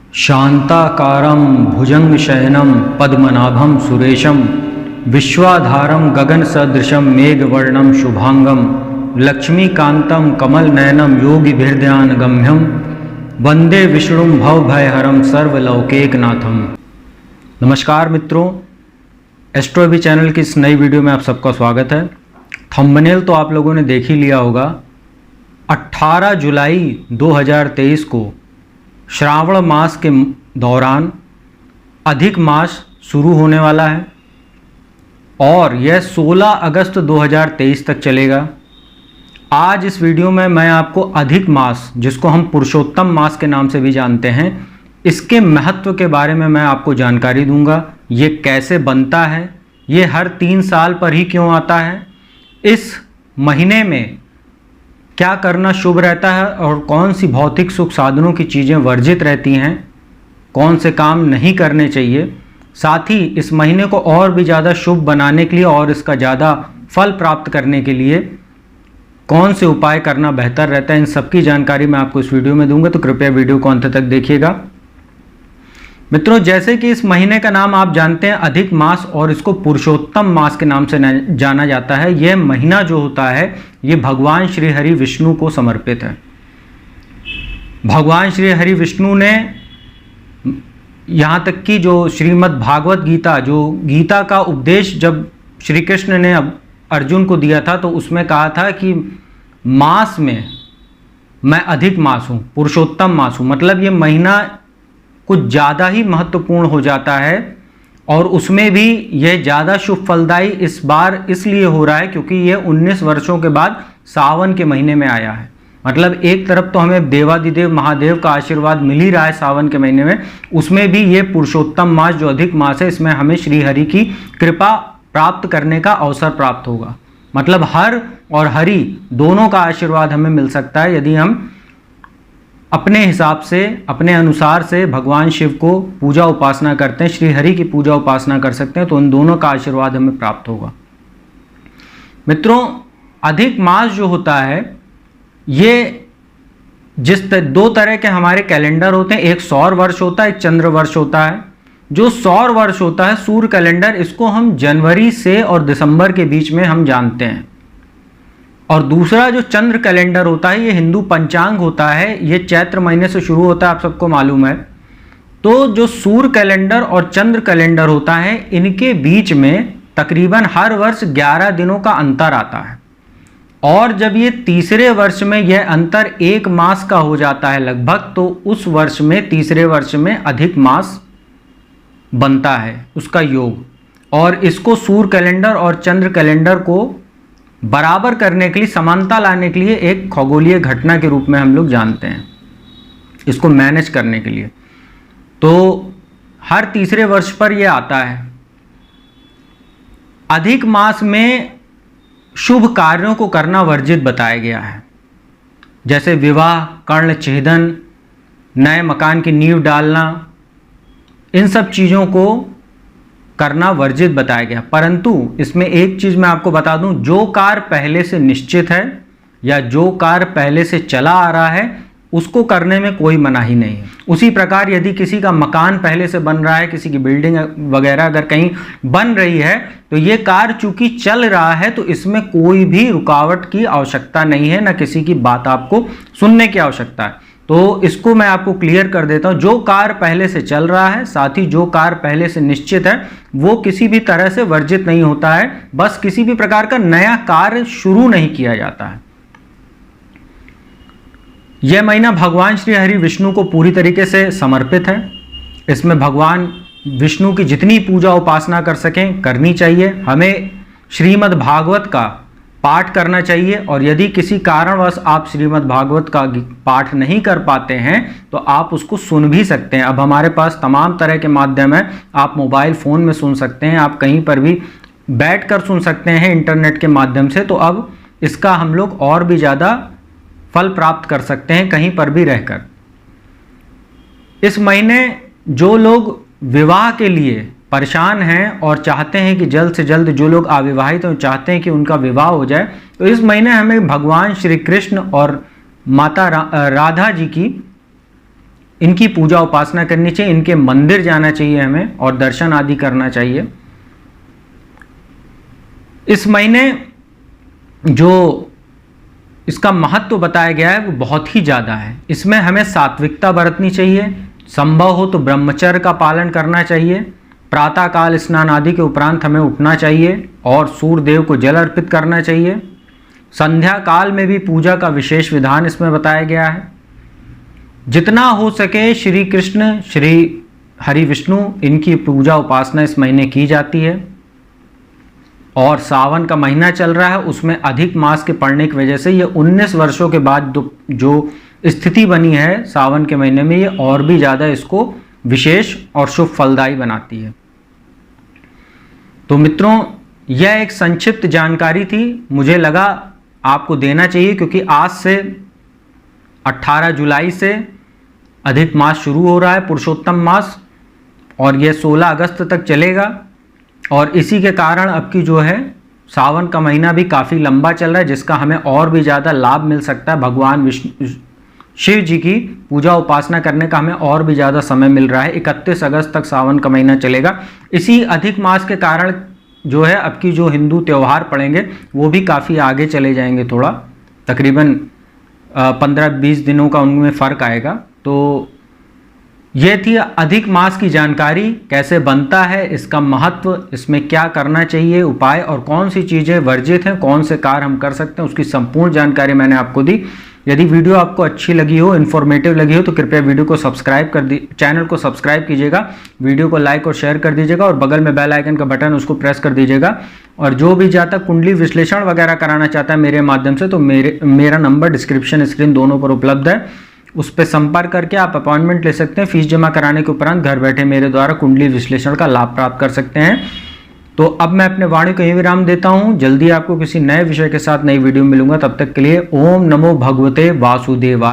शांताकारं भुजंगशयनं पद्मनाभं सुरेशं विश्वाधारं गगनसदृशं मेघवर्णं शुभांगं लक्ष्मीकान्तं कमलनयनं योगिभिर्ध्यानगम्यं वंदे विष्णुं भवभयहरं सर्वलौकिकनाथम। नमस्कार मित्रों, एस्ट्रोबी चैनल की इस नई वीडियो में आप सबका स्वागत है। थंबनेल तो आप लोगों ने देख ही लिया होगा। 18 जुलाई 2023 को श्रावण मास के दौरान अधिक मास शुरू होने वाला है और यह 16 अगस्त 2023 तक चलेगा। आज इस वीडियो में मैं आपको अधिक मास, जिसको हम पुरुषोत्तम मास के नाम से भी जानते हैं, इसके महत्व के बारे में मैं आपको जानकारी दूंगा। ये कैसे बनता है, ये हर 3 साल पर ही क्यों आता है, इस महीने में क्या करना शुभ रहता है और कौन सी भौतिक सुख साधनों की चीज़ें वर्जित रहती हैं, कौन से काम नहीं करने चाहिए। साथ ही इस महीने को और भी ज़्यादा शुभ बनाने के लिए और इसका ज़्यादा फल प्राप्त करने के लिए कौन से उपाय करना बेहतर रहता है, इन सब की जानकारी मैं आपको इस वीडियो में दूंगा, तो कृपया वीडियो को अंत तक देखिएगा। मित्रों, जैसे कि इस महीने का नाम आप जानते हैं अधिक मास, और इसको पुरुषोत्तम मास के नाम से जाना जाता है। यह महीना जो होता है ये भगवान श्री हरि विष्णु को समर्पित है। भगवान श्री हरि विष्णु ने यहाँ तक कि जो श्रीमद् भागवत गीता, जो गीता का उपदेश जब श्री कृष्ण ने अर्जुन को दिया था, तो उसमें कहा था कि मास में मैं अधिक मास हूँ, पुरुषोत्तम मास हूँ। मतलब ये महीना कुछ ज़्यादा ही महत्वपूर्ण हो जाता है और उसमें भी यह ज़्यादा शुभ फलदायी इस बार इसलिए हो रहा है क्योंकि ये 19 वर्षों के बाद सावन के महीने में आया है। मतलब एक तरफ तो हमें देवादिदेव महादेव का आशीर्वाद मिल ही रहा है सावन के महीने में, उसमें भी ये पुरुषोत्तम मास जो अधिक मास है, इसमें हमें श्री हरि की कृपा प्राप्त करने का अवसर प्राप्त होगा। मतलब हर और हरि दोनों का आशीर्वाद हमें मिल सकता है यदि हम अपने हिसाब से, अपने अनुसार से भगवान शिव को पूजा उपासना करते हैं, श्री हरि की पूजा उपासना कर सकते हैं, तो उन दोनों का आशीर्वाद हमें प्राप्त होगा। मित्रों, अधिक मास जो होता है ये दो तरह के हमारे कैलेंडर होते हैं, एक सौर वर्ष होता है, एक चंद्र वर्ष होता है। जो सौर वर्ष होता है, सूर्य कैलेंडर, इसको हम जनवरी से और दिसंबर के बीच में हम जानते हैं। और दूसरा जो चंद्र कैलेंडर होता है ये हिंदू पंचांग होता है, ये चैत्र महीने से शुरू होता है, आप सबको मालूम है। तो जो सूर्य कैलेंडर और चंद्र कैलेंडर होता है, इनके बीच में तकरीबन हर वर्ष 11 दिनों का अंतर आता है। और जब ये तीसरे वर्ष में यह अंतर 1 मास का हो जाता है लगभग, तो उस वर्ष में, तीसरे वर्ष में अधिक मास बनता है, उसका योग। और इसको सूर्य कैलेंडर और चंद्र कैलेंडर को बराबर करने के लिए, समानता लाने के लिए एक खगोलीय घटना के रूप में हम लोग जानते हैं, इसको मैनेज करने के लिए। तो हर तीसरे वर्ष पर यह आता है। अधिक मास में शुभ कार्यों को करना वर्जित बताया गया है, जैसे विवाह, कर्ण छेदन, नए मकान की नींव डालना, इन सब चीज़ों को करना वर्जित बताया गया। परंतु इसमें एक चीज़ मैं आपको बता दूं, जो कार्य पहले से निश्चित है या जो कार्य पहले से चला आ रहा है उसको करने में कोई मनाही नहीं है। उसी प्रकार यदि किसी का मकान पहले से बन रहा है, किसी की बिल्डिंग वगैरह अगर कहीं बन रही है, तो ये कार्य चूंकि चल रहा है तो इसमें कोई भी रुकावट की आवश्यकता नहीं है, ना किसी की बात आपको सुनने की आवश्यकता है। तो इसको मैं आपको क्लियर कर देता हूं, जो कार्य पहले से चल रहा है, साथ ही जो कार्य पहले से निश्चित है, वो किसी भी तरह से वर्जित नहीं होता है। बस किसी भी प्रकार का नया कार्य शुरू नहीं किया जाता है। यह महीना भगवान श्री हरि विष्णु को पूरी तरीके से समर्पित है। इसमें भगवान विष्णु की जितनी पूजा उपासना कर सकें करनी चाहिए। हमें श्रीमद् भागवत का पाठ करना चाहिए, और यदि किसी कारणवश आप श्रीमद् भागवत का पाठ नहीं कर पाते हैं तो आप उसको सुन भी सकते हैं। अब हमारे पास तमाम तरह के माध्यम हैं, आप मोबाइल फ़ोन में सुन सकते हैं, आप कहीं पर भी बैठकर सुन सकते हैं इंटरनेट के माध्यम से। तो अब इसका हम लोग और भी ज़्यादा फल प्राप्त कर सकते हैं कहीं पर भी रहकर। इस महीने जो लोग विवाह के लिए परेशान हैं और चाहते हैं कि जल्द से जल्द, जो लोग अविवाहित हैं चाहते हैं कि उनका विवाह हो जाए, तो इस महीने हमें भगवान श्री कृष्ण और माता राधा जी की इनकी पूजा उपासना करनी चाहिए, इनके मंदिर जाना चाहिए हमें और दर्शन आदि करना चाहिए। इस महीने जो इसका महत्व बताया गया है वो बहुत ही ज़्यादा है। इसमें हमें सात्विकता बरतनी चाहिए, संभव हो तो ब्रह्मचर्य का पालन करना चाहिए, प्रातःकाल स्नान आदि के उपरांत हमें उठना चाहिए और सूर्य देव को जल अर्पित करना चाहिए। संध्या काल में भी पूजा का विशेष विधान इसमें बताया गया है। जितना हो सके श्री कृष्ण, श्री हरि विष्णु, इनकी पूजा उपासना इस महीने की जाती है। और सावन का महीना चल रहा है, उसमें अधिक मास के पड़ने की वजह से ये 19 वर्षों के बाद जो स्थिति बनी है सावन के महीने में, ये और भी ज़्यादा इसको विशेष और शुभ फलदायी बनाती है। तो मित्रों, यह एक संक्षिप्त जानकारी थी, मुझे लगा आपको देना चाहिए, क्योंकि आज से 18 जुलाई से अधिक मास शुरू हो रहा है, पुरुषोत्तम मास, और यह 16 अगस्त तक चलेगा। और इसी के कारण अब की जो है सावन का महीना भी काफ़ी लंबा चल रहा है, जिसका हमें और भी ज़्यादा लाभ मिल सकता है। भगवान विष्णु शिव जी की पूजा उपासना करने का हमें और भी ज़्यादा समय मिल रहा है। 31 अगस्त तक सावन का महीना चलेगा। इसी अधिक मास के कारण जो है अब की जो हिंदू त्यौहार पड़ेंगे वो भी काफ़ी आगे चले जाएंगे, थोड़ा तकरीबन 15-20 दिनों का उनमें फ़र्क आएगा। तो ये थी अधिक मास की जानकारी, कैसे बनता है, इसका महत्व, इसमें क्या करना चाहिए, उपाय, और कौन सी चीज़ें वर्जित हैं, कौन से कार्य हम कर सकते हैं, उसकी संपूर्ण जानकारी मैंने आपको दी। यदि वीडियो आपको अच्छी लगी हो, इन्फॉर्मेटिव लगी हो, तो कृपया वीडियो को सब्सक्राइब चैनल को सब्सक्राइब कीजिएगा, वीडियो को लाइक और शेयर कर दीजिएगा, और बगल में बेल आइकन का बटन उसको प्रेस कर दीजिएगा। और जो भी जातक कुंडली विश्लेषण वगैरह कराना चाहता है मेरे माध्यम से, तो मेरा नंबर डिस्क्रिप्शन स्क्रीन दोनों पर उपलब्ध है, उस पर संपर्क करके आप अपॉइंटमेंट ले सकते हैं। फीस जमा कराने के उपरांत घर बैठे मेरे द्वारा कुंडली विश्लेषण का लाभ प्राप्त कर सकते हैं। तो अब मैं अपने वाणी को यहीं विराम देता हूं। जल्दी आपको किसी नए विषय के साथ नई वीडियो मिलूंगा। तब तक के लिए ओम नमो भगवते वासुदेवाय।